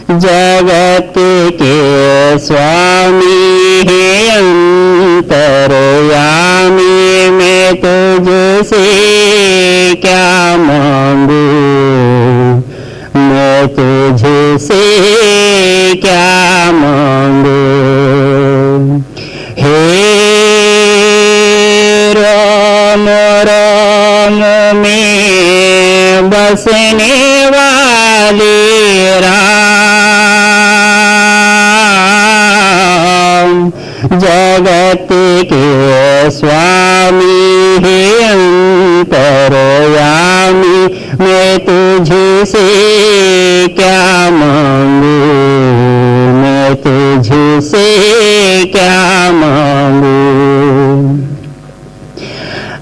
जगत के स्वामी है अंतर्यामी, मैं तुझसे क्या मांगू, मैं तुझसे क्या मांगू। हे राम राम में बसने वाले राम, जगत के स्वामी है अंतर्यामी, मैं तुझसे क्या मांगू, मैं तुझसे क्या मांगू।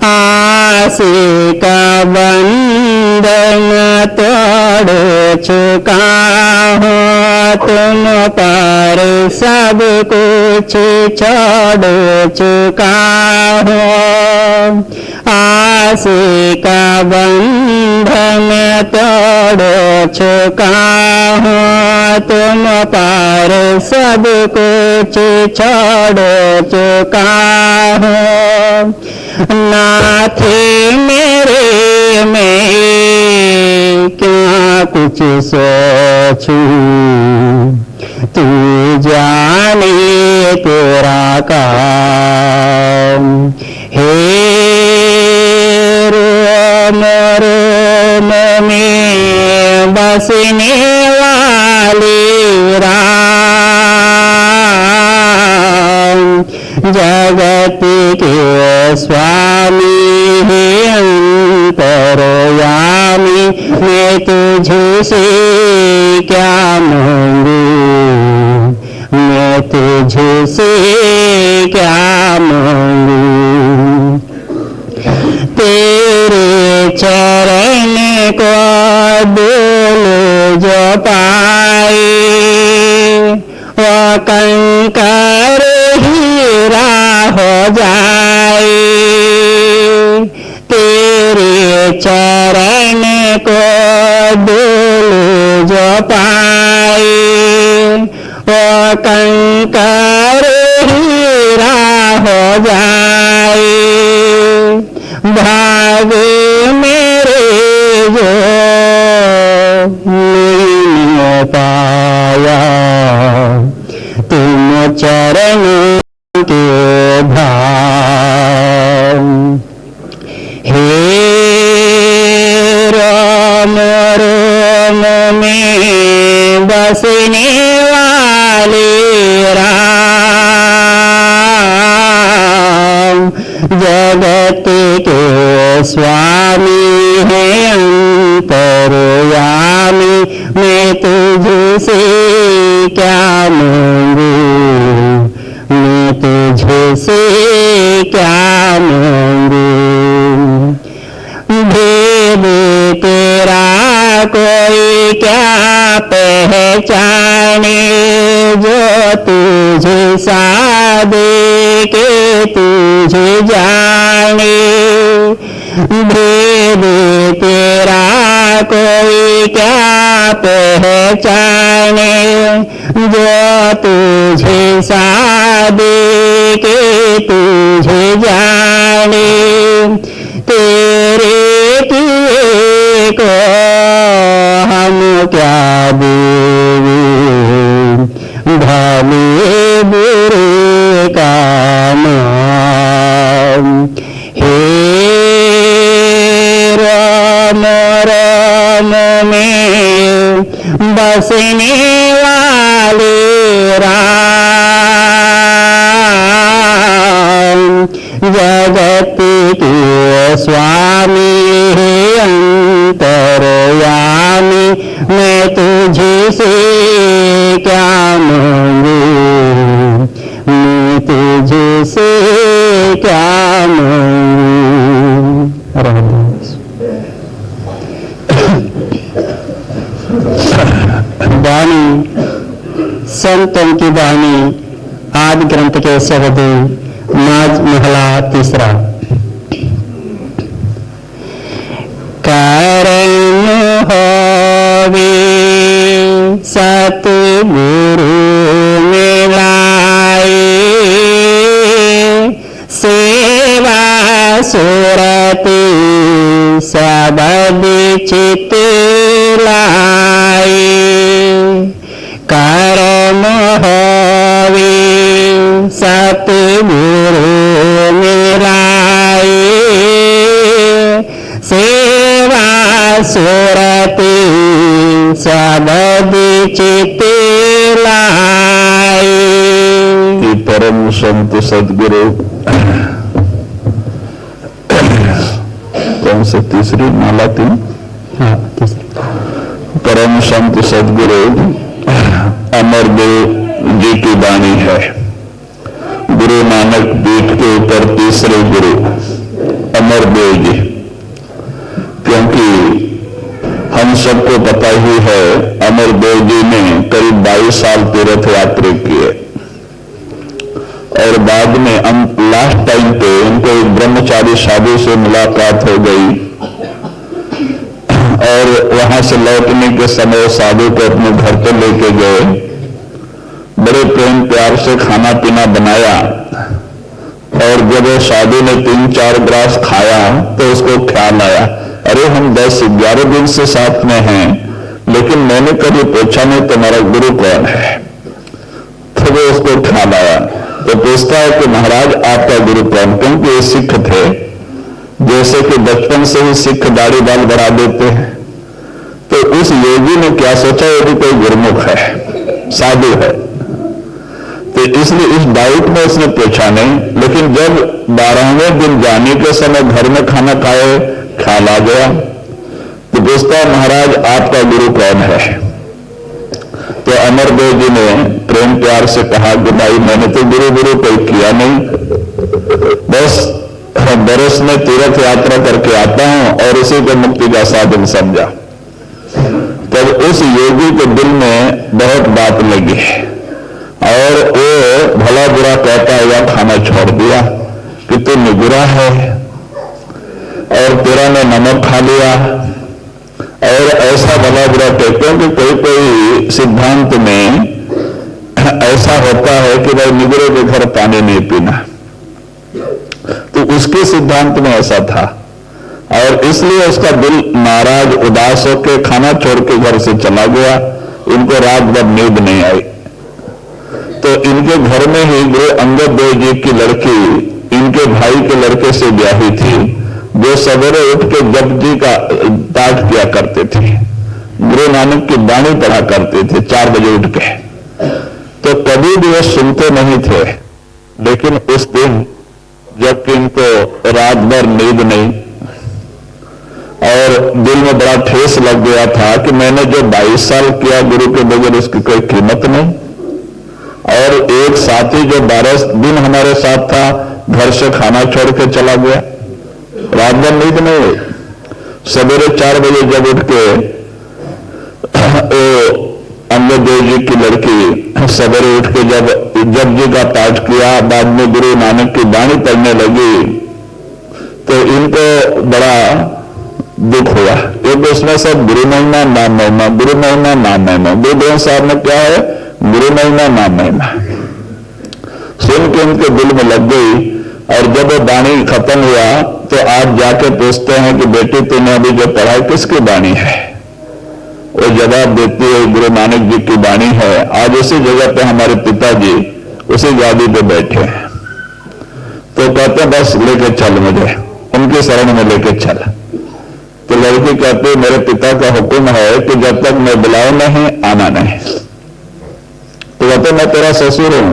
आस का बंधन तोड़ चुका हूँ, तुम पर सब कुछ छोड़ चुका हूँ। आस का बंधन तोड़ चुका हूँ, तुम पर सब कुछ छोड़ चुका हूँ। नाथ मेरे में क्या कुछ सोचूं, तू जाने तेरा काम। हे रोम रोम में बसने वाले राम, जगत के स्वामी है अंतर्यामी, मैं तुझसे क्या मांगू, मैं तुझसे क्या मांगू। तेरे चरण को धूल जो पाए, वो कंकर हीरा हो जाए। तेरे चरण को धूल जो पाए, वो कंकर हीरा हो जाए। भाग मेरे जो नहीं पाया, तुम चरण के धाम। हे राम राम में बसने वाले राम, जगत के स्वामी है अंतर्यामी, मैं तुझसे क्या मांगू, मैं तुझसे क्या मांगू। भेद तेरा कोई क्या पहचाने, जो तुझे सादे के तुझे जाने। भेद तेरा कोई क्या पहचाने, जो तुझे सादे के तुझे जाने। तेरे किए को हम क्या देवे, भले बुरे का नाम। हे राम राम में बसने वाले राम, जगत के स्वामी है अंतर्यामी, मैं तुझसे क्या मांगू, मैं तुझसे क्या मांगू। वाणी संतों की वाणी, आदि ग्रंथ के शब्द, माज महला तीसरा। कर्म होवे सत तेलाए। कि परम संत सदगुरु, कौन से तीसरी माला थी? हाँ, तीसरी। परम संत सदगुरु अमरदेव जी की वाणी है। गुरु नानक पीठ के ऊपर तीसरे गुरु अमरदेव जी। क्योंकि हम सबको पता ही है, अमरदेव जी ने करीब 22 साल तीर्थ यात्रा किए और बाद में लास्ट टाइम पे उनको एक ब्रह्मचारी साधु से मुलाकात हो गई और वहां से लौटने के समय साधु को अपने घर पर लेके गए। बड़े प्रेम प्यार से खाना पीना बनाया और जब वो साधु ने 3-4 ग्रास खाया तो उसको ख्याल आया, अरे हम 10-11 दिन से साथ में हैं, लेकिन मैंने कभी पूछा नहीं तुम्हारा गुरु कौन है। तो वो उसको ख्याल आया तो पूछता है कि महाराज आपका गुरु कौन? क्योंकि ये सिख थे, जैसे कि बचपन से ही सिख दाढ़ी बाल बढ़ा देते हैं। तो उस योगी ने क्या सोचा, ये भी कोई गुरुमुख है, साधु है, तो इसलिए इस डाउट में उसने पूछा नहीं। लेकिन जब 12वें दिन जाने के समय घर में खाना खाए, ख्याल आ गया तो पूछता है महाराज आपका गुरु कौन है? तो अमरदेव जी ने प्रेम प्यार से कहा कि भाई मैंने तो गुरु कोई किया नहीं, बस बरस में तीर्थ यात्रा करके आता हूं और उसी को मुक्ति का साधन समझा। तब उस योगी के दिल में बहुत बात लगी और वो भला बुरा कहता हुआ खाना छोड़ दिया कि तू निगुरा है और तेरा ने नमक खा लिया। और ऐसा भला बुरा कहते हैं कि कोई कोई सिद्धांत में ऐसा होता है कि भाई निगुरे के घर पानी नहीं पीना, तो उसके सिद्धांत में ऐसा था और इसलिए उसका दिल नाराज उदास होकर खाना छोड़ के घर से चला गया। इनको रात भर नींद नहीं आई। तो इनके घर में ही गुरु अंगद देव जी की लड़की इनके भाई के लड़के से ब्याही थी, जो सवेरे उठ के जप जी का पाठ किया करते थे, गुरु नानक की वाणी पढ़ा करते थे 4 बजे उठ के। तो कभी भी वो सुनते नहीं थे, लेकिन उस दिन जबकि इनको रात भर नींद नहीं और दिल में बड़ा ठेस लग गया था कि मैंने जो 22 साल किया गुरु के बगैर उसकी कोई कीमत नहीं। और एक साथी जो 12 दिन हमारे साथ था, घर से खाना छोड़ के चला गया, रात भर नींद नहीं हुई। सवेरे 4 बजे जब उठ के अंगद देव जी की लड़की सवेरे उठ के जब जप जी का पाठ किया, बाद में गुरु नानक की वाणी पढ़ने लगी, तो इनको बड़ा दुख हुआ। एक उसमें सब गुरु महिमा नाम महिमा, गुरु महिमा नाम महिमा, गुरु ग्रंथ साहब में क्या है, गुरु महिमा नाम महिमा। सुन के उनके दिल में लग गई और जब वो वाणी खत्म हुआ तो आप जाके पूछते हैं कि बेटी तूने अभी जो पढ़ा है किसकी वाणी है? वो जवाब देती है गुरु नानक जी की वाणी है। आज उसी जगह पे हमारे पिताजी उसी गादी पे बैठे हैं। तो कहते बस लेके चल, मुझे उनके शरण में लेके चल। तो लड़की कहती मेरे पिता का हुक्म है कि जब तक मैं बुलाऊं नहीं आना नहीं। तो कहते मैं तेरा ससुर हूं,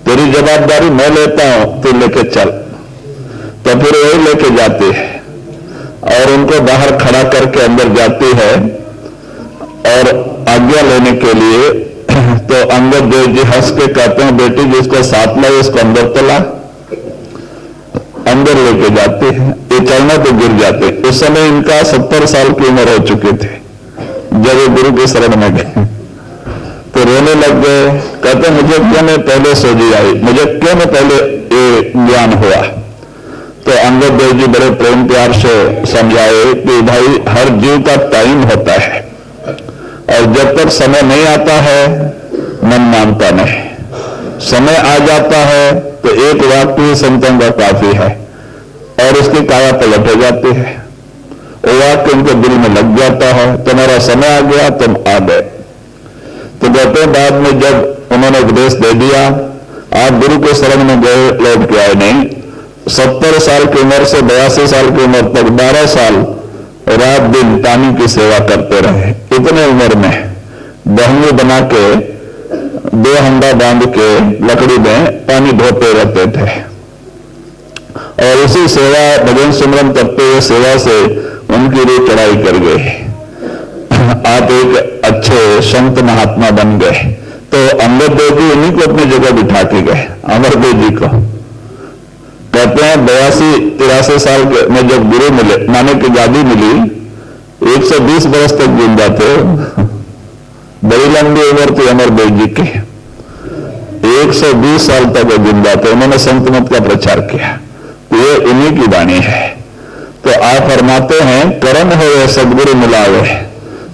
तेरी जवाबदारी मैं लेता हूं, तू लेके चल। तो फिर वही लेके जाती है और उनको बाहर खड़ा करके अंदर जाती है और आज्ञा लेने के लिए। तो अंगद देव जी हंस के कहते हैं बेटी जिसको साथ लाई उसको अंदर तो ला। अंदर लेके जाते हैं, ये चलना तो गिर जाते। उस समय इनका 70 साल की उम्र हो चुके थे जब ये गुरु के शरण में गए। तो रोने लग गए, कहते मुझे क्यों नहीं पहले सोझी आई, मुझे क्यों नहीं पहले ये ज्ञान हुआ। तो अंगद देव जी बड़े प्रेम प्यार से समझाए कि भाई हर जीव का टाइम होता है और जब तक समय नहीं आता है मन मानता नहीं, समय आ जाता है तो एक वाक्य संतन का काफी है और उसकी काया पलट हो जाती है। वो वाक्य उनके दिल में लग जाता है, तुम्हारा समय आ गया तुम आ गए। तो कहते बाद में जब उन्होंने उपदेश दे दिया, आप गुरु के शरण में गए, लौट के आए नहीं। 70 साल की उम्र से 82 साल की उम्र तक 12 साल रात दिन पानी की सेवा करते रहे। इतने उम्र में बहंगी बना के 2 हंडा बांध के लकड़ी में पानी ढोते रहते थे और इसी सेवा भजन सिमरन करते हुए सेवा से उनकी रूह चढ़ाई कर गए। आप एक अच्छे संत महात्मा बन गए। तो अंगद देव जी उन्हीं को अपनी जगह बिठा के गए, अमरदेव जी को। कहते हैं 82-83 साल में जब गुरु मिले, माने की गादी मिली, 120 बरस तक जिंदा थे। बड़ी लंबी उम्र थी अमरदेव जी की, 120 साल तक जिंदा थे। उन्होंने संत मत का प्रचार किया। तो ये उन्हीं की वाणी है। तो आप फरमाते हैं कर्म हो सदगुरु मिलावे,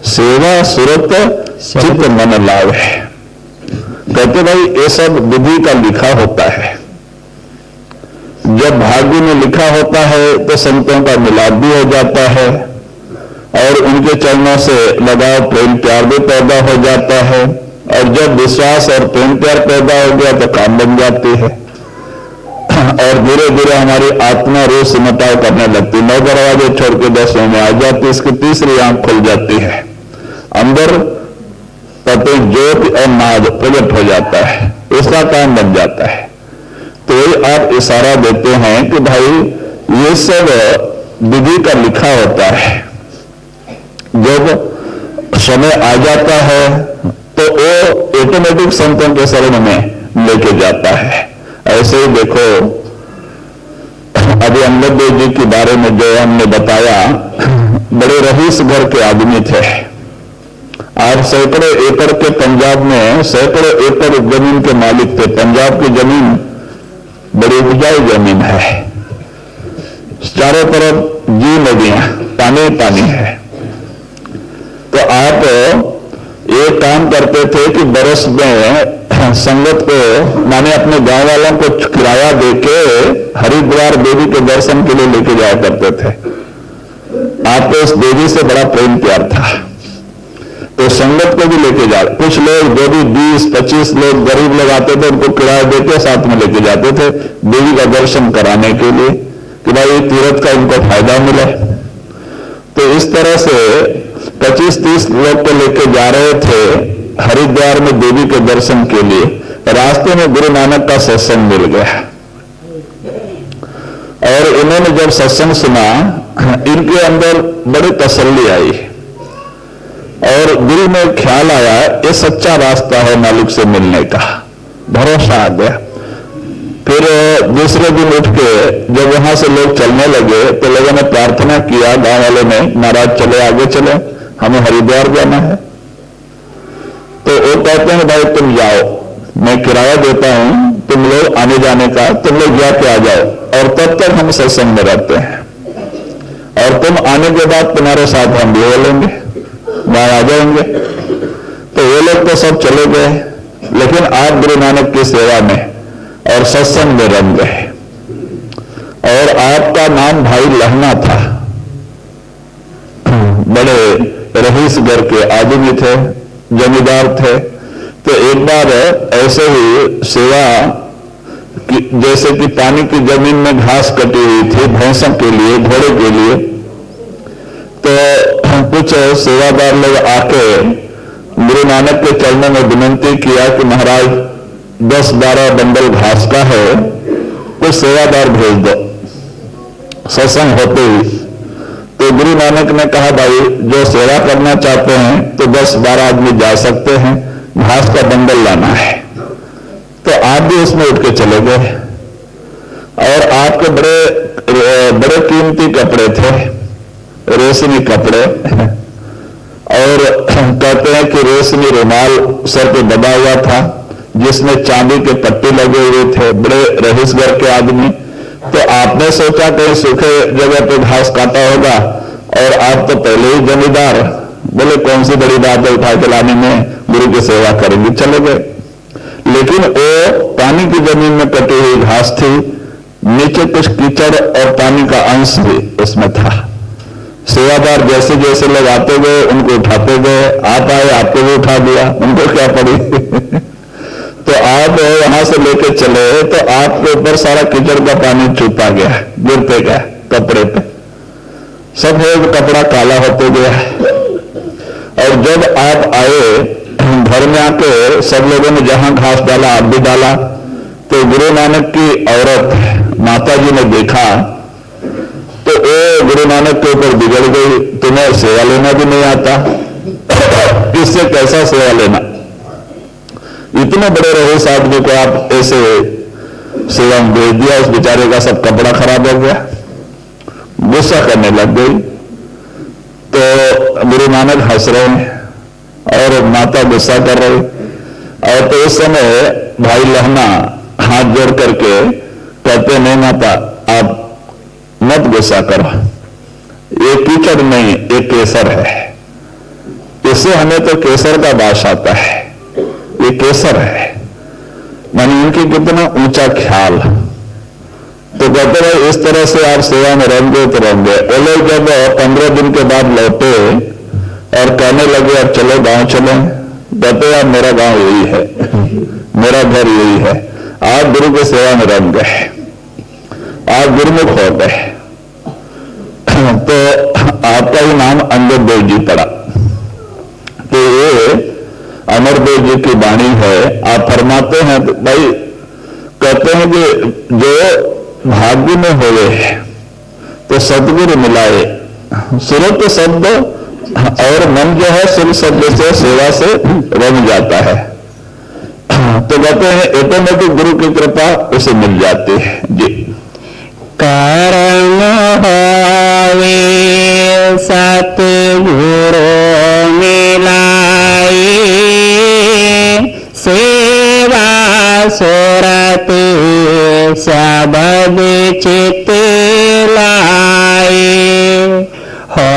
सेवा सुरत चित्त मन लावे। कहते भाई ये सब विधि का लिखा होता है। जब भाग्य में लिखा होता है तो संतों का मिलाप भी हो जाता है और उनके चरणों से लगाव प्रेम प्यार भी पैदा हो जाता है। और जब विश्वास और प्रेम प्यार पैदा हो गया तो काम बन जाती है और धीरे धीरे हमारी आत्मा रूह सिमटाव करने लगती। 9 दरवाजे छोड़ के 10वें में आ जाती, इसकी तीसरी आंख खुल जाती है। अंदर तत्व ज्योति और नाद प्रकट हो जाता है, इसका काम बन जाता है। तो आप इशारा देते हैं कि भाई ये सब विधि का लिखा होता है। जब समय आ जाता है तो वो ऑटोमेटिक संतों के शरण में लेके जाता है। ऐसे ही देखो अभी अंगद देव जी के बारे में जो हमने बताया, बड़े रईस घर के आदमी थे। आप सैकड़ों एकड़ के पंजाब में सैकड़ों एकड़ जमीन के मालिक थे। पंजाब की जमीन बड़ी उपजाऊ जमीन है, चारों तरफ जी नदियां, पानी पानी है। तो आप एक काम करते थे कि बरस में संगत को, माने अपने गांव वालों को किराया देके हरिद्वार देवी के दर्शन के लिए लेके जाया करते थे। आपको उस देवी से बड़ा प्रेम प्यार था तो संगत को भी लेके जा। कुछ लोग जो भी 20-25 लोग गरीब लोग आते थे उनको किराया देके साथ में लेके जाते थे देवी का दर्शन कराने के लिए कि भाई तीर्थ का इनको फायदा मिले। तो इस तरह से 25-30 लोग को लेके जा रहे थे हरिद्वार में देवी के दर्शन के लिए। रास्ते में गुरु नानक का सत्संग मिल गया और इन्होंने जब सत्संग सुना इनके अंदर बड़ी तसल्ली आई और दिल में ख्याल आया ये सच्चा रास्ता है मालिक से मिलने का, भरोसा आ गया। फिर दूसरे दिन उठ के जब वहां से लोग चलने लगे तो लोगों ने प्रार्थना किया, गांव वालों ने, महाराज चले आगे चले, हमें हरिद्वार जाना है। तो वो कहते हैं भाई तुम जाओ, मैं किराया देता हूं, तुम लोग आने जाने का, तुम लोग जाके आ जाओ और तब तक हम सत्संग में रहते हैं और तुम आने के बाद तुम्हारे साथ हम भी बोलेंगे, वहां आ जाएंगे। तो वो लोग तो सब चले गए, लेकिन आप गुरु नानक की सेवा में और सत्संग में रम गए। और आपका नाम भाई लहना था, बड़े रईस घर के आदमी थे, जमींदार थे। तो एक बार ऐसे ही सेवा जैसे कि पानी की जमीन में घास कटी हुई थी भैंसों के लिए, घोड़े के लिए, तो कुछ सेवादार लोग आके गुरु नानक के चरणों में विनती किया कि महाराज 10-12 बंडल घास का है, कुछ सेवादार भेज दो सत्संग होते ही। तो गुरु नानक ने कहा भाई जो सेवा करना चाहते हैं तो 10-12 आदमी जा सकते हैं, घास का बंडल लाना है। तो आप भी उसमें उठ के चले गए और आपके बड़े कीमती कपड़े थे, रेशमी कपड़े, और कहते हैं कि रेशमी रुमाल सर पे दबा हुआ था जिसमें चांदी के पट्टे लगे हुए थे, बड़े रईस घर के आदमी। तो आपने सोचा कहीं सूखे जगह पे घास काटा होगा और आप तो पहले ही जमींदार, बोले कौन सी बड़ी बात है उठा के लाने में, गुरु की सेवा करेंगे, चले गए। लेकिन वो पानी की जमीन में कटी हुई घास थी, नीचे कुछ कीचड़ और पानी का अंश भी उसमें था। सेवादार जैसे जैसे लोग आते गए उनको उठाते गए, आप आए आपको भी उठा दिया, उनको क्या पड़ी तो आप वहां से लेके चले तो आपके ऊपर सारा कीचड़ का पानी छूता गया, गिरते गया कपड़े पे, सफेद कपड़ा काला होते गया। और जब आप आए घर में आके सब लोगों ने जहां घास डाला आप भी डाला, तो गुरु नानक की औरत माता जी ने देखा तो वो गुरु नानक के ऊपर बिगड़ गई, तुम्हें सेवा लेना भी नहीं आता, इससे कैसा सेवा लेना, इतने बड़े रईस आदमी को आप ऐसे सेवा में भेज दिया, उस बेचारे का सब कपड़ा खराब हो गया, गुस्सा करने लग गई। तो गुरु नानक हंस रहे हैं और माता गुस्सा कर रही, और तो उस समय भाई लहना हाथ जोड़ करके कहते नहीं माता आप मत गुस्सा करो, ये कीचड़ नहीं ये केसर है, इससे हमें तो केसर का वास आता है, ये केसर है। मानी इनके कितना ऊंचा ख्याल। तो कहते भाई इस तरह से आप सेवा में रहेंगे तो रहेंगे। वो लोग जब 15 दिन के बाद लौटे और कहने लगे अब चलो गांव चले, कहते यार मेरा गांव यही है, मेरा घर यही है, आप गुरु की सेवा में रह गए, आप गुरुमुख हो गए, तो आपका ही नाम अंगद देव जी पड़ा। तो ये अमरदेव जी की वाणी है। आप फरमाते हैं तो भाई कहते हैं कि जो भाग्य में होवे तो सदगुरु मिलाए, सुरत शब्द और मन जो है सुर शब्द से सेवा से रम जाता है। तो कहते हैं ऑटोमेटिक गुरु की कृपा उसे मिल जाती है। जी कर्म होवे सतगुरु मिलाए, सेवा सुरत सबद चित लाए, हो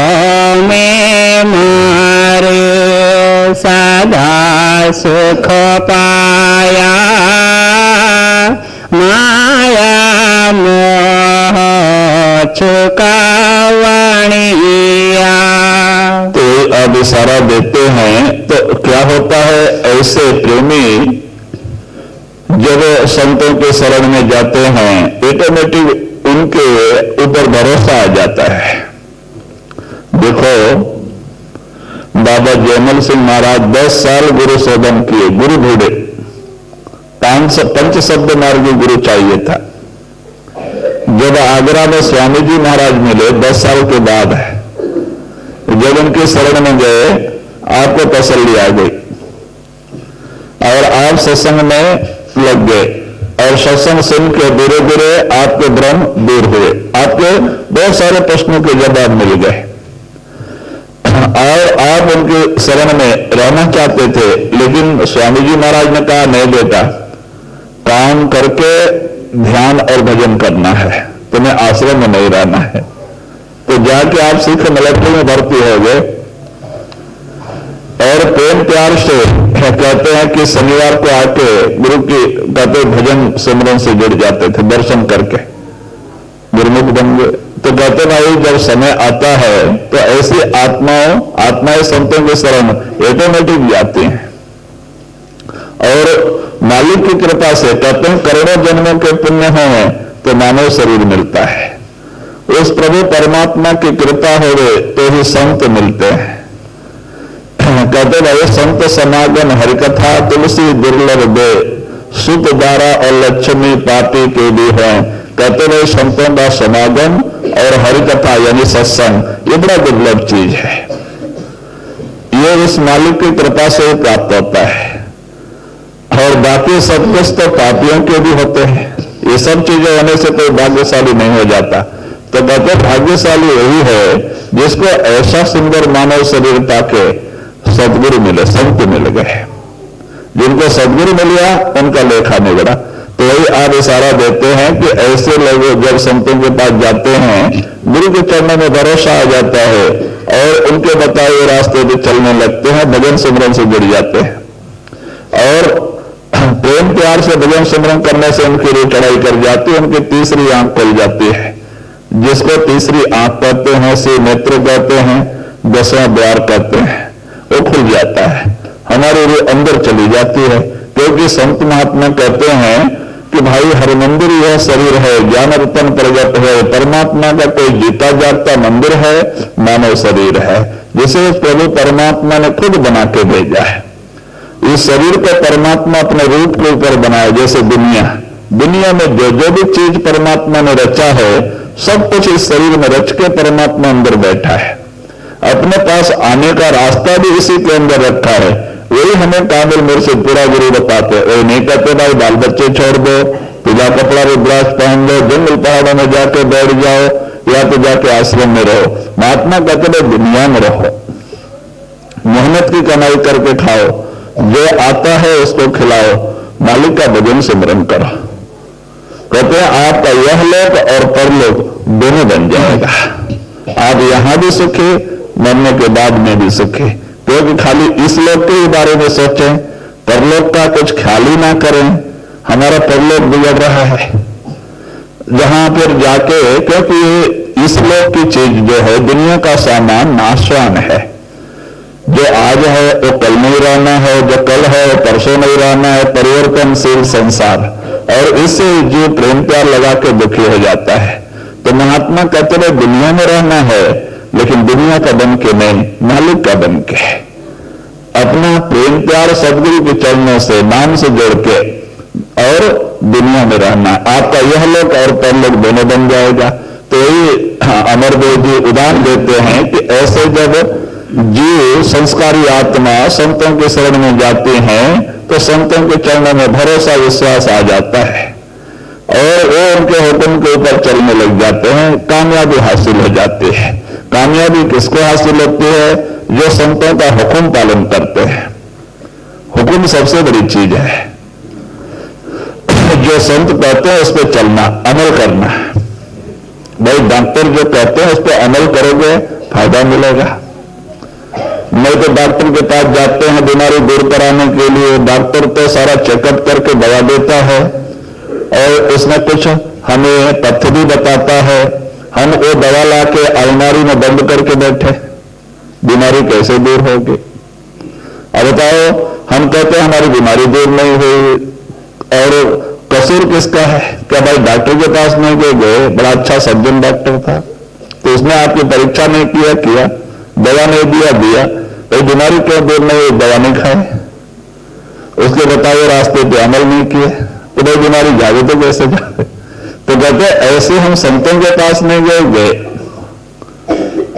में मारे सदा सुख पाया, माया मोह चुकावणिया। तो अब इशारा देते हैं तो क्या होता है, ऐसे प्रेमी जब संतों के शरण में जाते हैं ऑटोमेटिक उनके ऊपर भरोसा आ जाता है। देखो बाबा जयमल सिंह महाराज 10 साल गुरु शोधन किए, गुरु ढूंढे, पंच शब्द मार्गी गुरु चाहिए था। जब आगरा में स्वामी जी महाराज मिले 10 साल के बाद, जब उनके शरण में गए आपको तसल्ली आ गई और आप सत्संग में लग गए और सत्संग सुन के धीरे धीरे आपके भ्रम दूर हुए, आपके बहुत सारे प्रश्नों के जवाब मिल गए और आप उनके शरण में रहना चाहते थे। लेकिन स्वामी जी महाराज ने कहा नहीं बेटा, काम करके ध्यान और भजन करना है, तुम्हें आश्रम में नहीं रहना है। तो जाके आप सिख मिलिट्री में भर्ती हो गए और प्रेम प्यार से कहते हैं कि शनिवार को आके गुरु की कहते भजन सिमरन से जुड़ जाते थे, दर्शन करके गुरुमुख बन गए। तो कहते भाई जब समय आता है तो ऐसी आत्माएं संतों के शरण ऑटोमेटिक जाती हैं और मालिक की कृपा से कहते हैं करोड़ों जन्मों के पुण्य हो तो मानव शरीर मिलता है। उस प्रभु परमात्मा की कृपा हो तो ही संत मिलते हैं। कहते भाई संत समागम हरिकथा तुलसी दुर्लभ दे, सुत दारा और लक्ष्मी पापी के भी है। कहते भाई संतों का समागम और हरिकथा यानी सत्संग ये बड़ा दुर्लभ चीज है, ये इस मालिक की कृपा से प्राप्त होता है। और बाकी सब कुछ तो पापियों के भी होते हैं, ये सब चीजें होने से कोई भाग्यशाली नहीं हो जाता। तो कहते भाग्यशाली वही है जिसको ऐसा सुंदर मानव शरीर पाके सदगुरु मिले, संत मिल गए। जिनको सदगुरु मिल गया उनका लेखा नहीं बढ़ा। तो वही आप इशारा देते हैं कि ऐसे लोग जब संतों के पास जाते हैं गुरु के चरणों में भरोसा आ जाता है और उनके बताए हुए रास्ते पे चलने लगते हैं, भजन सिमरन से जुड़ जाते हैं और प्रेम प्यार से भजन सिमरन करने से उनकी रूह चढ़ाई कर जाती है, उनकी तीसरी आंख खुल जाती है। जिसको तीसरी आंख कहते हैं, से नेत्र कहते हैं, 10वां द्वार कहते हैं, वो खुल जाता है, हमारी रूह अंदर चली जाती है। क्योंकि संत महात्मा कहते हैं कि भाई हर मंदिर यह शरीर है, ज्ञान रतन प्रगट है, परमात्मा का कोई जीता जागता मंदिर है, मानव शरीर है, जिसे प्रभु परमात्मा ने खुद बना के भेजा है। इस शरीर को परमात्मा अपने रूप के ऊपर बनाया। जैसे दुनिया में जो जो भी चीज परमात्मा ने रचा है, सब कुछ इस शरीर में रच के परमात्मा अंदर बैठा है। अपने पास आने का रास्ता भी इसी के अंदर रखा है। वही हमें काबिल मुर्शिद पूरा गुरु बताते। वो नहीं कहते भाई बाल बच्चे छोड़ दो, पीला कपड़ा रुद्राक्ष पहन लो, जंगल पहाड़ों में जाके बैठ जाओ, या तो जाके आश्रम में रहो। महात्मा कहते भाई दुनिया में रहो, मेहनत की कमाई करके खाओ, जो आता है उसको खिलाओ, मालिक का भजन सिमरन करो। कहते हैं आपका यह लोक और परलोक दोनों बन जाएगा। आप यहां भी सुखी, मरने के बाद में भी सुखी। क्योंकि खाली इस लोक के बारे में सोचें, परलोक का कुछ ख्याल ही ना करें। हमारा परलोक बिगड़ रहा है जहां फिर जाके, क्योंकि इस लोक की चीज जो है, दुनिया का सामान नाशवान है। जो आज है वो कल नहीं रहना है, जो कल है वो परसों नहीं रहना है। परिवर्तनशील संसार, और इससे जो प्रेम प्यार लगा के दुखी हो जाता है। तो महात्मा कहते हैं दुनिया में रहना है, लेकिन दुनिया का बन के नहीं, मालिक का बन के, अपना प्रेम प्यार सदगुरु के चरणों से, नाम से जोड़ के, और दुनिया में रहना। आपका यह लोक और परलोक दोनों बन जाएगा। तो ये अमरदेव जी उदाहरण देते हैं कि ऐसे जब जीव संस्कारी आत्मा संतों के शरण में जाते हैं, तो संतों के चरणों में भरोसा विश्वास आ जाता है, और वो उनके हुक्म के ऊपर चलने लग जाते हैं, कामयाबी हासिल हो जाती है। कामयाबी किसको हासिल होती है? जो संतों का हुक्म पालन करते हैं। हुक्म सबसे बड़ी चीज है। जो संत कहते हैं उस पर चलना, अमल करना। भाई डॉक्टर जो कहते हैं उस पर अमल करोगे फायदा मिलेगा। नहीं तो डॉक्टर के पास जाते हैं बीमारी दूर कराने के लिए, डॉक्टर तो सारा चेकअप करके दवा देता है, और उसमें कुछ हमें तथ्य भी बताता है। हम वो दवा ला के अलमारी में बंद करके बैठे, बीमारी कैसे दूर होगी? अब बताओ, हम कहते हैं हमारी बीमारी दूर नहीं हुई, और कसूर किसका है? क्या भाई डॉक्टर के पास नहीं गए, बड़ा अच्छा सज्जन डॉक्टर था, तो उसने आपकी परीक्षा नहीं किया, दवा नहीं दिया, तो बीमारी क्यों दूर नहीं हुई? दवा नहीं खाए, उसके बताए रास्ते पे अमल नहीं किए, तो भाई बीमारी जागे तो कैसे जाए? तो कहते ऐसे हम संतों के पास नहीं गए,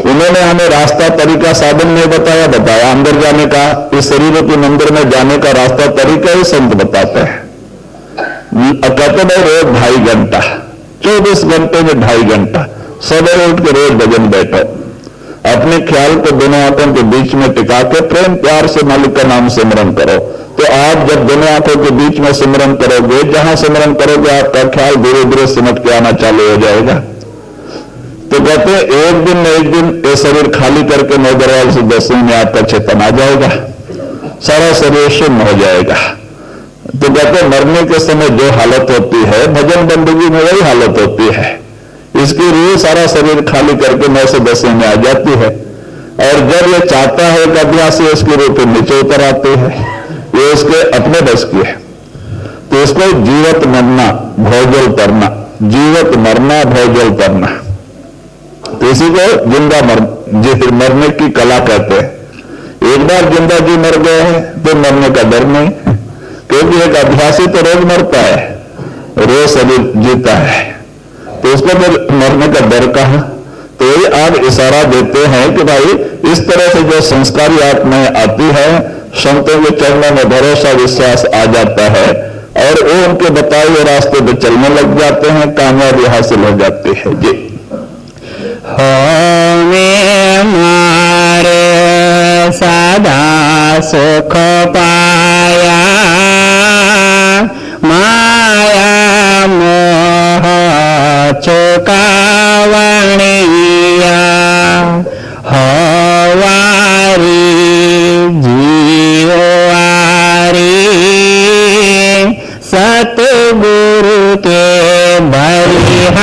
उन्होंने हमें रास्ता तरीका साधन नहीं बताया अंदर जाने का। इस शरीर के मंदिर में जाने का रास्ता तरीका ही संत बताते हैं। कहते भाई रोज 2.5 घंटा, 24 घंटे में 2.5 घंटा सवेरे उठ के रोज भजन बैठो, अपने ख्याल को दोनों आंखों के बीच में टिका के प्रेम प्यार से मालिक का नाम सिमरन करो। तो आप जब दोनों आंखों के बीच में सिमरन करोगे, जहां सिमरन करोगे आपका ख्याल धीरे धीरे सिमट के आना चालू हो जाएगा। तो कहते हैं एक दिन ये शरीर खाली करके 9 दरवाजे से 10 में आपका चेतन आ जाएगा, सारा शरीर शून्य हो जाएगा। तो कहते मरने के समय जो हालत होती है, भजन बंदगी में वही हालत होती है। इसकी रूह सारा शरीर खाली करके 9 से 10 में आ जाती है, और जब ये चाहता है कि अभ्यासी उसकी रूह पे नीचे उतर आती है, ये उसके अपने बस की है। तो इसको जीवत मरना भोजल तरना, जीवत मरना भोजल तरना, तो इसी को जिंदा मरने की कला कहते हैं। एक बार जिंदा जी मर गए हैं तो मरने का डर नहीं, क्योंकि एक अभ्यासी तो रोज मरता है, रोज शरीर जीता है, तो उसको फिर मरने का डर कहां? तो ये आप इशारा देते हैं कि भाई इस तरह से जो संस्कारी आत्माएं आती है, संतों के चरणों में भरोसा विश्वास आ जाता है, और वो उनके बताए हुए रास्ते पे चलने लग जाते हैं, कामयाबी हासिल हो जाती है। जी हो में मारे सदा सुख पाया, माया मोह चुकावणिया, हवारी जीवारी सतगुरु के बलिहारणिया।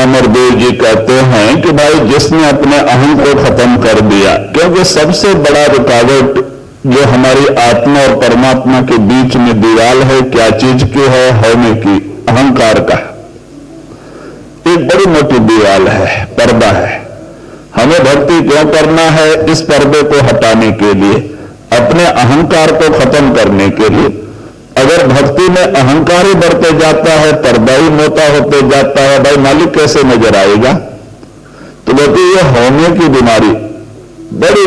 अमरदेव जी कहते हैं कि भाई जिसने अपने अहम को खत्म कर दिया, क्योंकि सबसे बड़ा रुकावट जो हमारी आत्मा और परमात्मा के बीच में दीवार है, क्या चीज की है? होने की, अहंकार का। एक बड़ी मोटी दीवार है, पर्दा है। हमें भक्ति क्यों करना है? इस पर्दे को हटाने के लिए, अपने अहंकार को खत्म करने के लिए। अगर भक्ति में अहंकार ही बढ़ते जाता है, पर्दा ही मोटा होते जाता है, भाई मालिक कैसे नजर आएगा? तो बोलते ये होने की बीमारी बड़ी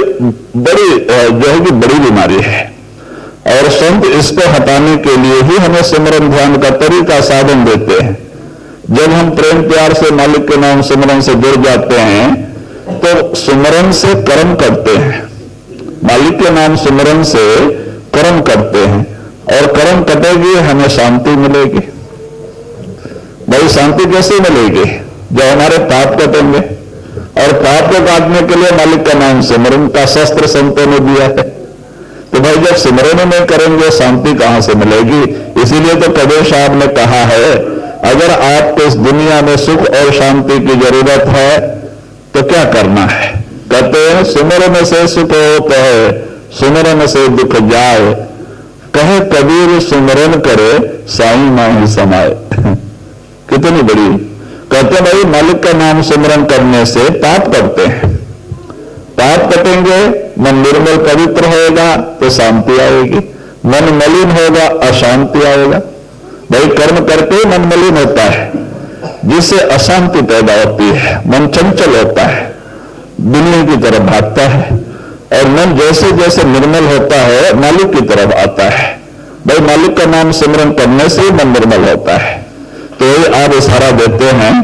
बड़ी जो है कि बड़ी बीमारी है। और संत इसको हटाने के लिए ही हमें सिमरन ध्यान का तरीका साधन देते हैं। जब हम प्रेम प्यार से मालिक के नाम सिमरन से जुड़ जाते हैं तो सिमरन से कर्म करते हैं, मालिक के नाम सिमरन से कर्म करते हैं, और कर्म कटेगी हमें शांति मिलेगी। भाई शांति कैसे मिलेगी? जब हमारे पाप कटेंगे, और पाप को काटने के लिए मालिक का नाम सिमरन का शस्त्र संतों ने दिया है। तो भाई जब सिमरन नहीं करेंगे शांति कहां से मिलेगी? इसीलिए तो कबीर साहब ने कहा है, अगर आपको इस दुनिया में सुख और शांति की जरूरत है तो क्या करना है? कहते हैं सिमरन से सुख होता है, सिमरन से दुख जाए, कहे कबीर सिमरन करे साईं माही समाए। कितनी बड़ी! कहते भाई मालिक का नाम सिमरन करने से पाप करते हैं, पाप कटेंगे, मन निर्मल पवित्र होगा तो शांति आएगी, मन मलिन होगा अशांति आएगा। भाई कर्म करके मन मलिन होता है, जिससे अशांति पैदा होती है, मन चंचल होता है, बिल्ली की तरफ भागता है, और मन जैसे जैसे निर्मल होता है मालिक की तरफ आता है। भाई मालिक का नाम सिमरन करने से मन निर्मल होता है। तो आप इशारा देते हैं,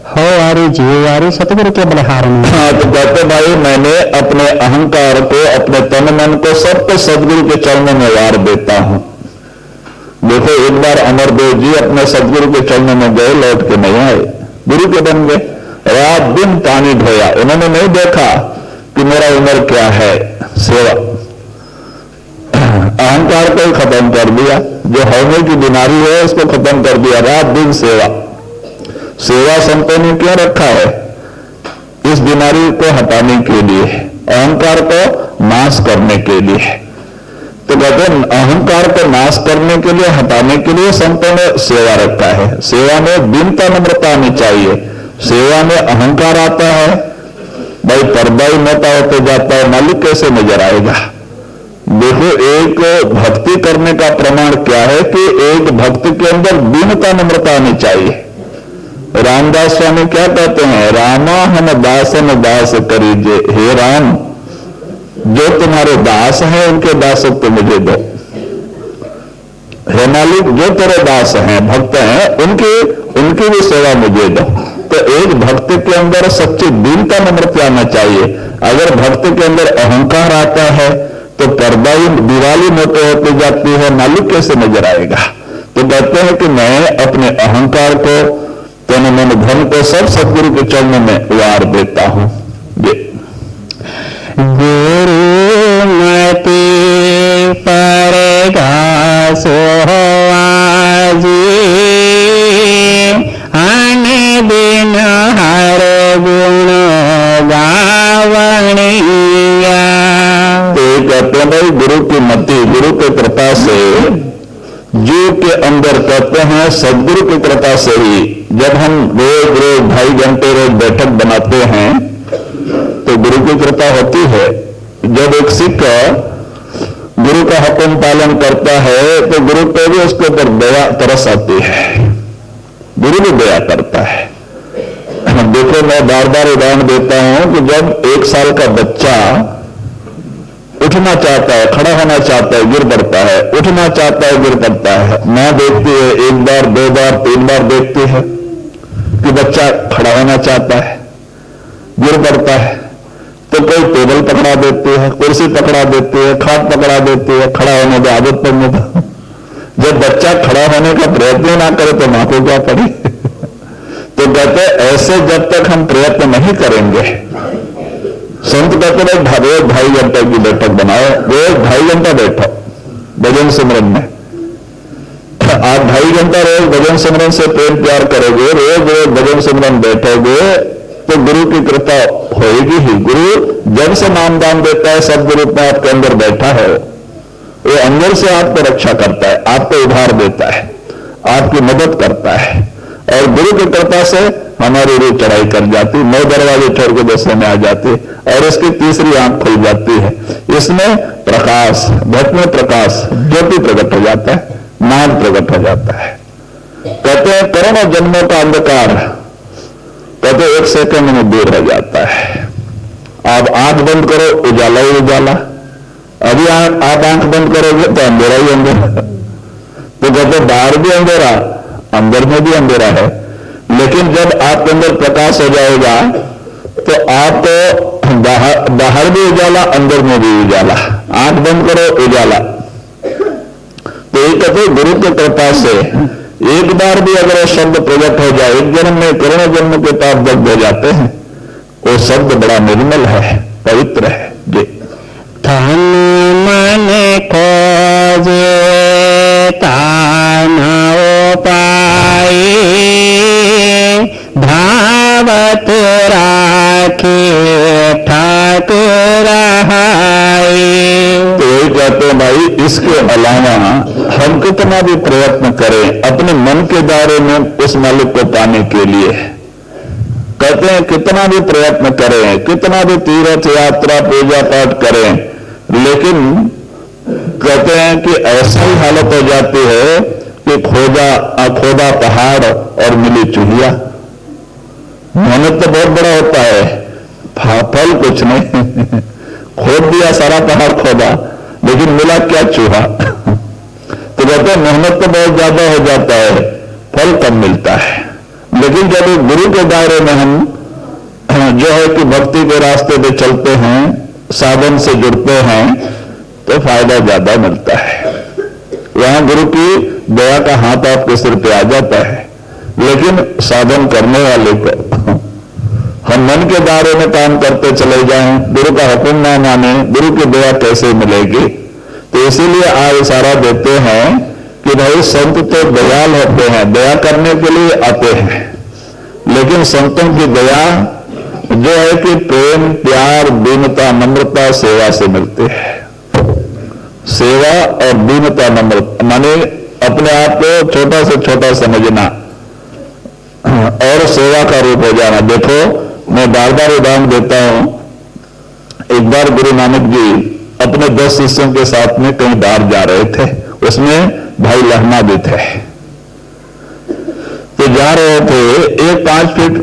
हो वारी जी वारी सतगुरु के बलिहार में। हाँ, तो कहते भाई मैंने अपने अहंकार को, अपने तन मन को सबको सदगुरु के चरणों में वार देता हूं। देखो एक बार अमरदेव जी अपने सदगुरु के चरणों में गए, लौट के नहीं आए, गुरु के बन गए, रात दिन पानी ढोया। उन्होंने नहीं देखा कि मेरा उम्र क्या है, सेवा, अहंकार को खत्म कर दिया, जो होने की बीमारी है उसको खत्म कर दिया, रात दिन सेवा। सेवा संतों ने क्यों रखा है? इस बीमारी को हटाने के लिए, अहंकार को नाश करने के लिए। तो कहते अहंकार को नाश करने के लिए, हटाने के लिए संतों ने सेवा रखा है। सेवा में दीनता नम्रता आनी चाहिए। सेवा में अहंकार आता है, भाई पर्दा ही मोटा होते जाता है, मालिक कैसे नजर आएगा? देखो एक भक्ति करने का प्रमाण क्या है कि एक भक्ति के अंदर दीनता नम्रता आनी चाहिए। रामदास स्वामी क्या कहते हैं? रामा हम दासन दास करीजे, हे राम जो तुम्हारे दास हैं उनके दासत्व मुझे दो। हे मालिक जो तेरे दास हैं, भक्त हैं, उनकी भी सेवा मुझे दो। तो एक भक्त के अंदर सच्ची दीनता नम्रता आना चाहिए। अगर भक्त के अंदर अहंकार आता है तो पर्दा ही दिवाली मोटे होती जाती है, मालिक कैसे नजर आएगा? तो कहते हैं कि मैं अपने अहंकार को, तन मन धन को सब सदगुरु के चरणों में वार देता हूं। ये गुरु मति परेगा सोहाजी, अन दिन हर गुण गावणिया। तो कहते हैं भाई गुरु की मति, गुरु की कृपा से, जीव के अंदर कहते हैं सदगुरु की कृपा से ही, जब हम रोज 2.5 घंटे रोज बैठक बनाते हैं तो गुरु की कृपा होती है। जब एक सिख गुरु का हुक्म पालन करता है तो गुरु पे भी उसके ऊपर दया तरस आती है, गुरु भी दया करता है। देखो मैं बार बार उदाहरण देता हूं कि जब 1 साल का बच्चा उठना चाहता है, खड़ा होना चाहता है, गिर पड़ता है, उठना चाहता है, गिर पड़ता है, मां देखती है 1 बार 2 बार 3 बार देखती है कि बच्चा खड़ा होना चाहता है, गिर पड़ता है, तो कोई टेबल पकड़ा देती है, कुर्सी पकड़ा देती है, खाट पकड़ा देती है, खड़ा होने की आदत पड़ने का। जब बच्चा खड़ा होने का प्रयत्न ना करे तो मां को क्या पड़ी? तो कहते ऐसे जब तक हम प्रयत्न नहीं करेंगे, संत कहते हैं रोज 2.5 घंटे की बैठक बनाओ, रोज 2.5 घंटा बैठो भजन सिमरन में। आप 2.5 घंटा रोज भजन सिमरन से प्रेम प्यार करोगे, रोज रोज भजन सिमरन बैठोगे तो गुरु की कृपा होगी ही। गुरु जब से नाम दान देता है, सदगुरु में आपके अंदर बैठा है, वो अंदर से आपको रक्षा करता है, आपको उधार देता है, आपकी मदद करता है। और गुरु की कृपा से हमारी रूह चढ़ाई कर जाती, 9 दरवाजे छोड़ के 10 में आ जाती और इसकी तीसरी आंख खुल जाती है। इसमें प्रकाश, घट में प्रकाश, ज्योति प्रकट हो जाता है, नाम प्रकट हो जाता है। कहते हैं करोड़ों जन्मों का अंधकार कहते 1 सेकंड में दूर हो जाता है। आप आंख बंद करो, उजाला ही उजाला। अभी आप आंख बंद करोगे तो अंधेरा ही अंधेरा। तो कहते बाहर भी अंधेरा, अंदर में भी अंधेरा है, लेकिन जब आपके अंदर प्रकाश हो जाएगा तो आप तो बाहर भी उजाला, अंदर में भी उजाला। आंख बंद करो, उजाला। तो ये कहते गुरु की कृपा से एक बार भी अगर वो शब्द प्रकट हो जाए, एक जन्म में करोड़ों जन्म के पाप दग्ध हो जाते हैं। वो शब्द बड़ा निर्मल है, पवित्र है। जी धन मन खोजे तानो पाए, धावत राखे ठाकुर हाय। तो यही कहते हैं भाई, इसके अलावा हम कितना भी प्रयत्न करें अपने मन के दायरे में उस मालिक को पाने के लिए, कहते हैं कितना भी प्रयत्न करें, कितना भी तीर्थ यात्रा पूजा पाठ करें, लेकिन कहते हैं कि ऐसा ही हालत हो जाती है कि खोदा पहाड़ और मिली चूहिया। मेहनत तो बहुत बड़ा होता है, फल कुछ नहीं। खोद दिया, सारा पहाड़ खोदा, लेकिन मिला क्या? चूहा। तो कहते हैं मेहनत तो बहुत ज्यादा हो जाता है, फल कम मिलता है। लेकिन जब गुरु के दायरे में हम जो है कि भक्ति के रास्ते पे चलते हैं, साधन से जुड़ते हैं, तो फायदा ज्यादा मिलता है। वहां गुरु की दया का हाथ आपके सिर पे आ जाता है। लेकिन साधन करने वाले को हम मन के दायरे में काम करते चले जाएं, गुरु का हुक्म ना माने, गुरु की दया कैसे मिलेगी? तो इसीलिए आज इशारा देते हैं कि भाई संत तो दयाल होते हैं, दया करने के लिए आते हैं, लेकिन संतों की दया जो है कि प्रेम, प्यार, दीनता, नम्रता, सेवा से मिलती है। सेवा और दीनता, नम्रता माने अपने आप को छोटा से छोटा समझना और सेवा का रूप हो जाना। देखो, मैं बार बार उदाहरण देता हूं। एक बार गुरु नानक जी अपने 10 शिष्यों के साथ में कहीं बाहर जा रहे थे, उसमें भाई लहना भी थे। तो जा रहे थे, एक 5 फीट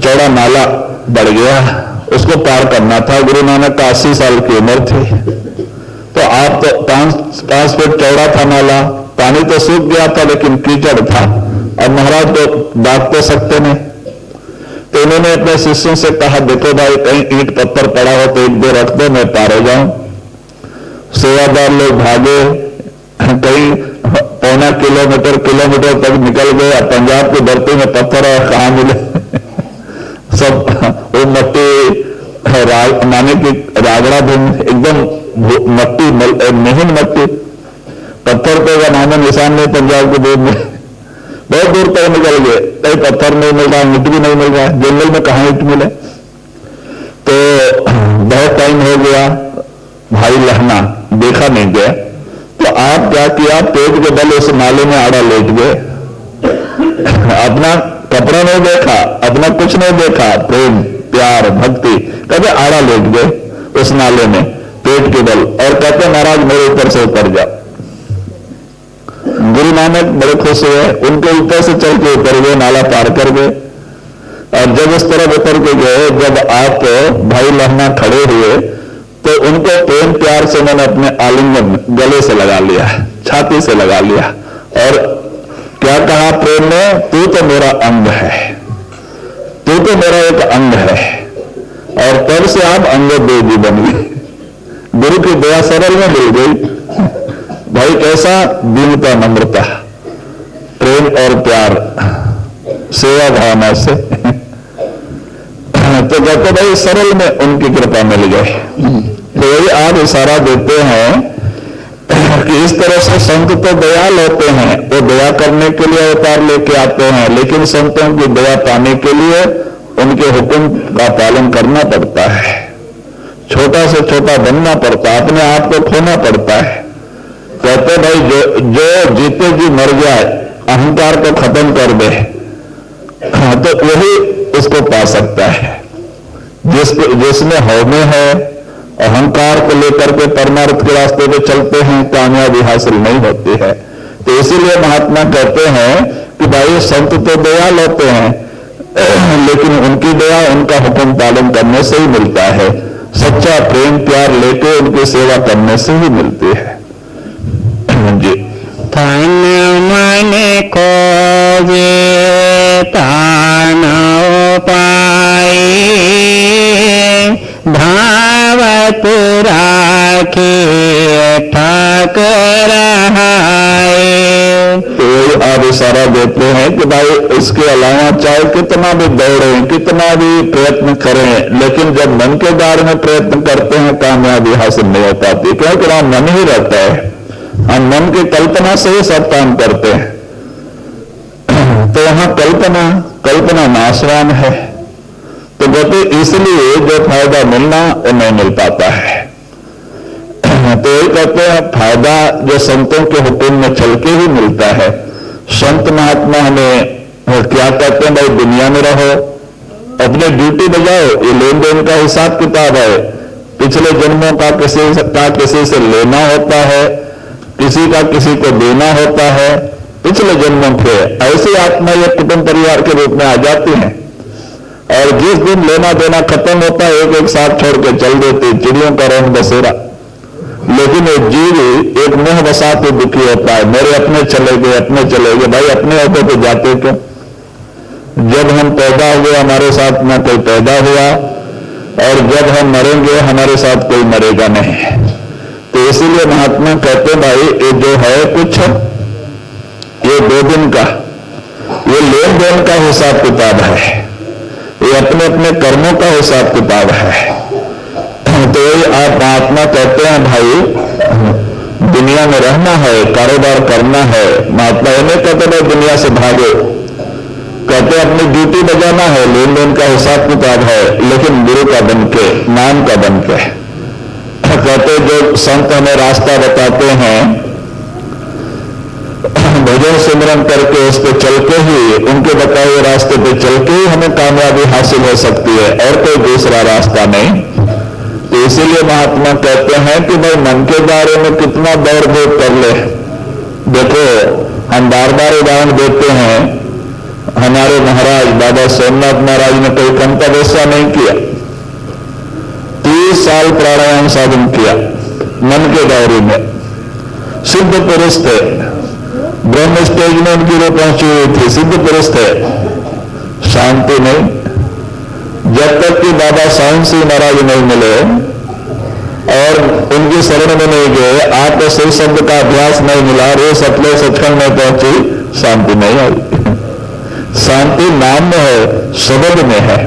चौड़ा नाला बढ़ गया, उसको पार करना था। गुरु नानक का 80 साल की उम्र थी। तो आप तो 5 फीट चौड़ा था नाला, पानी तो सूख गया था, लेकिन कीचड़ था। अब महाराज तो दाग तो सकते नहीं। तो उन्होंने अपने शिष्यों से कहा, देखो भाई, कहीं ईंट पत्थर पड़ा हो तो 1-2 रख दो, मैं पार हो जाऊं। सेवादार लोग भागे, कहीं पौना किलोमीटर तक निकल गए। पंजाब की धरती में पत्थर और कहां मिले? सब वो मट्टी माने की रागड़ा भूमि, एकदम मट्टी, महीन मट्टी, पत्थर पे का नामो निशान नहीं पंजाब के भूमि में। बहुत दूर तक निकल गए, कहीं पत्थर नहीं मिल रहा, ईंट भी नहीं मिल रहा, जंगल में कहां ईंट मिले? तो बहुत टाइम हो गया, भाई लहना देखा नहीं गया। तो आप क्या किया? पेट के बल उस नाले में आड़ा लेट गए। अपना कपड़ा नहीं देखा, अपना कुछ नहीं देखा, प्रेम, प्यार, भक्ति, कभी आड़ा लेट गए उस नाले में पेट के बल, और कहते महाराज मेरे ऊपर से उतर जाओ। गुरु नानक बड़े खुश हुए, उनके ऊपर से चल के उतर गए, नाला पार कर गए। और जब इस तरफ उतर के गए, जब आप भाई लहना खड़े हुए, तो उनको प्रेम प्यार से मैंने अपने आलिंगन गले से लगा लिया, छाती से लगा लिया, और क्या कहा प्रेम में? तू तो मेरा अंग है, तू तो मेरा एक अंग है। और तब से आप अंगदेव बन गए। गुरु की दया सरल में मिल गई। भाई कैसा? दीनता, नम्रता, प्रेम और प्यार, सेवा भावना से। तो कहते भाई सरल में उनकी कृपा मिल गई। तो यही आप इशारा देते हैं कि इस तरह से संत तो दयाल होते हैं, वो दया करने के लिए अवतार लेके आते हैं, लेकिन संतों की दया पाने के लिए उनके हुक्म का पालन करना पड़ता है, छोटा से छोटा बनना पड़ता है, अपने आप को खोना पड़ता है। कहते भाई जो जीते जी मर जाए, अहंकार को खत्म कर दे, हाँ, तो वही उसको पा सकता है। जिसमें हौमे है, अहंकार को लेकर के परमार्थ के रास्ते पे चलते हैं, कामयाबी हासिल नहीं होती है। तो इसीलिए महात्मा कहते हैं कि भाई संत तो दयाल होते हैं, लेकिन उनकी दया उनका हुक्म पालन करने से ही मिलता है। सच्चा प्रेम प्यार लेके उनकी सेवा करने से ही मिलती है जी। तन मन को जे तान पाए, धावत राखे ठाक रहाए। तो आप इशारा देते हैं कि भाई इसके अलावा चाहे कितना भी दौड़ें, कितना भी प्रयत्न करें, लेकिन जब मन के बारे में प्रयत्न करते हैं कामयाबी हासिल नहीं हो पाती, क्योंकि वहां मन ही रहता है। हम मन की कल्पना से ही सब काम करते हैं। तो वहां कल्पना नाशवान है। तो कहते इसलिए जो फायदा मिलना वो नहीं मिल पाता है। तो ये कहते हैं फायदा जो संतों के हुक्म में चल के ही मिलता है। संत महात्मा हमें क्या कहते हैं, भाई दुनिया में रहो, अपने ड्यूटी बजाओ, ये लेन देन का हिसाब किताब है। पिछले जन्मों का किसी से लेना होता है, किसी का किसी को देना होता है। पिछले जन्मों के ऐसी आत्मा ये कुटुंब परिवार के रूप में आ जाती है, और जिस दिन लेना देना खत्म होता है एक एक साथ छोड़ के चल देती, चिड़ियों का रंग बसेरा। लेकिन एक जीव एक मोह बसा के दुखी होता है, मेरे अपने चले गए। भाई अपने होते तो जाते क्यों? जब हम पैदा हुए हमारे साथ न कोई पैदा हुआ, और जब हम मरेंगे हमारे साथ कोई मरेगा नहीं। तो इसीलिए महात्मा कहते भाई ये जो है कुछ ये 2 दिन का ये लेन देन का हिसाब किताब है, ये अपने अपने कर्मों का हिसाब किताब है। तो आप महात्मा कहते हैं भाई दुनिया में रहना है, कारोबार करना है। महात्मा ये नहीं कहते भाई दुनिया से भागो, कहते अपनी ड्यूटी बजाना है, लेन देन का हिसाब किताब है, लेकिन गुरु का बन के, नाम का बन के। कहते जो संत हमें रास्ता बताते हैं, भजन सिमरन करके उस पर चल के ही, उनके बताए हुए रास्ते पे चल के ही हमें कामयाबी हासिल हो सकती है, और कोई दूसरा रास्ता नहीं। तो इसीलिए महात्मा कहते हैं कि भाई मन के बारे में कितना दौड़ धूप कर ले। देखो हम बार बार उदाहरण देते हैं, हमारे महाराज बाबा सोमनाथ महाराज ने कोई कम का वैसा नहीं किया। 30 साल प्राणायाम साधन किया मन के दायरे में, सिद्ध पुरुष थे, ब्रह्म स्टेज में उनकी रूह पहुंची हुई थी, सिद्ध पुरुष थे, शांति नहीं। जब तक कि बाबा सावन सिंह महाराज नहीं मिले और उनकी शरण में नहीं गए, आप सही शब्द का अभ्यास नहीं मिला, रे सतले सचखंड में पहुंची, शांति नहीं आई। शांति नाम में है, शब्द में है।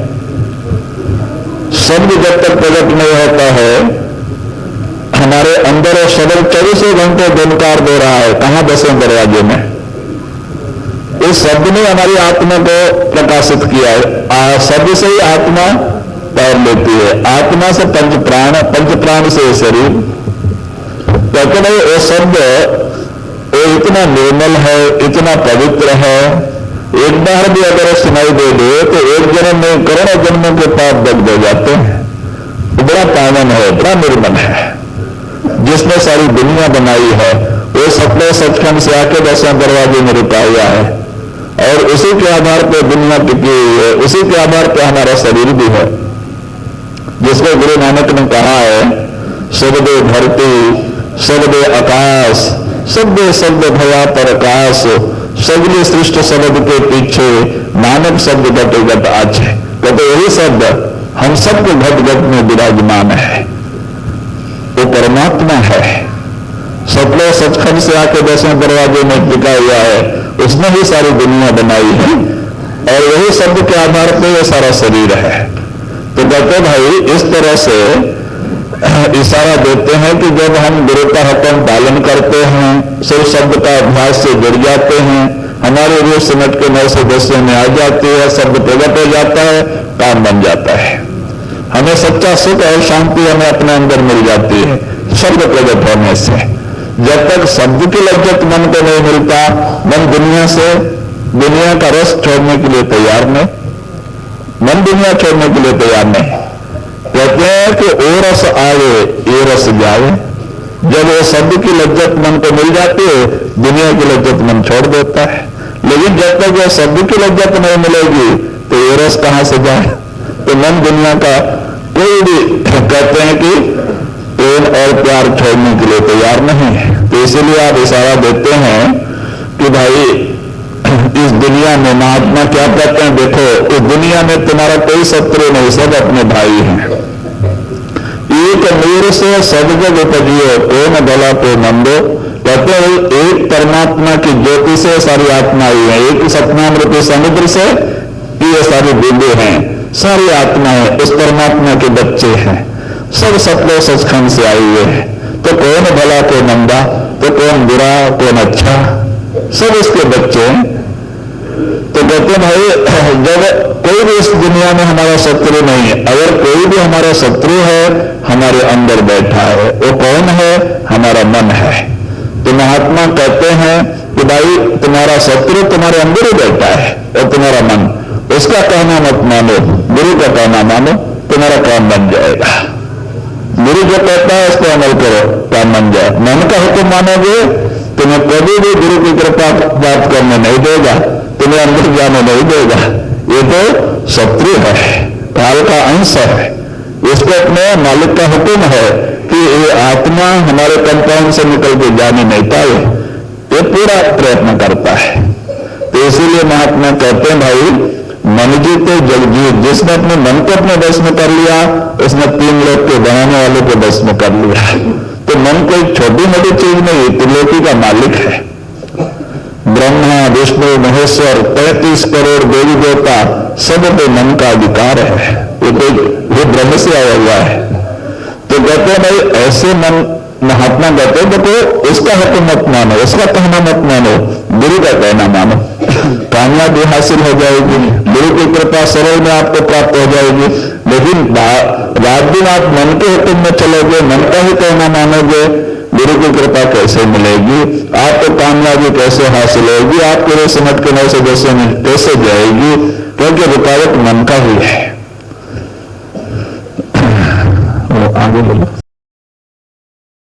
शब्द जब तक प्रकट नहीं होता है हमारे अंदर, और शब्द 24 घंटे दिनकार दे रहा है, कहां 10वें दरवाजे में। इस शब्द ने हमारी आत्मा को प्रकाशित किया है। शब्द से ही आत्मा तैर लेती है, आत्मा से पंच प्राण से शरीर। कहते नहीं वो शब्द इतना निर्मल है, इतना पवित्र है, एक बार भी अगर सुनाई दे तो एक जन्म में करोड़ों जन्मों के पाप दग्ध हो जाते हैं। बड़ा पावन है, बड़ा निर्मल है। जिसने सारी दुनिया बनाई है वो सपने सचखंड से आके 10वें दरवाजे में रुका हुआ है, और उसी के आधार पर दुनिया टिकी हुई है, उसी के आधार पर हमारा शरीर भी है। जिसको गुरु नानक ने कहा है, शब्दे धरती शब्दे आकाश, शब्दे शब्द भया पर आकाश, सगले सृष्ट शब्द के पीछे नानक शब्द घट घट आज है। कहते यही शब्द हम सबके घट घट में विराजमान है, वो परमात्मा है। सपने सचखंड से आके 10वें दरवाजे में टिका हुआ है, उसने ही सारी दुनिया बनाई है, और वही शब्द के आधार पर ये सारा शरीर है। तो कहते भाई इस तरह से इशारा देते हैं कि जब हम गुरु का हुक्म पालन करते हैं, सिर्फ शब्द का अभ्यास से जुड़ जाते हैं, हमारी रूह सिमट के 9 से 10 में आ जाती है, शब्द प्रकट हो जाता है, काम बन जाता है। हमें सच्चा सुख और शांति हमें अपने अंदर मिल जाती है शब्द प्रकट होने से। जब तक शब्द की लज्जत मन को नहीं मिलता, मन दुनिया से दुनिया का रस छोड़ने के लिए तैयार नहीं, मन दुनिया छोड़ने के लिए तैयार नहीं। कहते हैं कि ओ रस आवे ये रस जावे। जब वो शब्द की लज्जत मन को मिल जाती है, दुनिया की लज्जत मन छोड़ देता है। लेकिन जब तक वह शब्द की लज्जत नहीं मिलेगी तो ये रस कहां से जाए? तो मन दुनिया का कोई भी कहते हैं कि प्रेम और प्यार छोड़ने के लिए तैयार नहीं है। तो इसीलिए आप इशारा देते हैं कि भाई इस दुनिया में महात्मा क्या कहते हैं, देखो इस दुनिया में तुम्हारा कोई शत्रु नहीं, सब अपने भाई हैं। एक नीर से सब जग उपजियो कौन भला को मंदो। कहते हैं एक परमात्मा की ज्योति से सारी आत्माएं हैं, एक सतनामृत समुद्र से ये सारी बूंदे हैं, सारी आत्माएं उस परमात्मा के बच्चे हैं, सब सत्य सचखंड से आए हुए हैं। तो कौन भला को मंदा, तो कौन बुरा कौन अच्छा, सब इसके बच्चे हैं। तो कहते भाई जब कोई भी इस दुनिया में हमारा शत्रु नहीं है, अगर कोई भी हमारा शत्रु है हमारे अंदर बैठा है, वो कौन है? हमारा मन है। तो महात्मा कहते हैं कि भाई तुम्हारा शत्रु तुम्हारे अंदर ही बैठा है और तुम्हारा मन, उसका कहना मत मानो, गुरु का कहना मानो, तुम्हारा काम बन जाएगा। गुरु जो कहता है उसको अमल करो, काम बन जाए। मन का हुक्म मानोगे तुम्हें कभी भी गुरु की कृपा प्राप्त करने नहीं देगा, तुम्हें अंदर जाने नहीं देगा। ये तो शत्रु है, काल का अंश है। इसको अपने मालिक का हुक्म है कि ये आत्मा हमारे कंपाउंड से निकल के जाने नहीं पाए, ये पूरा प्रयत्न करता है। तो इसीलिए महात्मा कहते हैं भाई मन जीते जग जीत। जिसने अपने मन को अपने बस में कर लिया उसने 3 लोक के बनाने वाले को बस में कर लिया। तो मन कोई छोटी मोटी चीज नहीं, त्रिलोकी का मालिक है। ब्रह्मा विष्णु महेश्वर 33 करोड़ देवी देवता सब पे मन का अधिकार है, ये ब्रह्म से आया हुआ है। तो कहते हैं भाई ऐसे मन महात्मा कहते हैं देखो उसका हुक्म मत मानो, उसका कहना मत मानो, गुरु का कहना मानो, कामयाबी हासिल हो जाएगी, गुरु की कृपा सरल में आपको प्राप्त हो जाएगी। लेकिन रात दिन आप मन के हुक्म में चलोगे, मन का ही कहना मानोगे, गुरु की कृपा कैसे मिलेगी? आपको कामयाबी कैसे हासिल होगी? आपके लिए समझ के नहीं से कैसे जाएगी? क्योंकि रुकावट मन का ही है। आगे बोलो।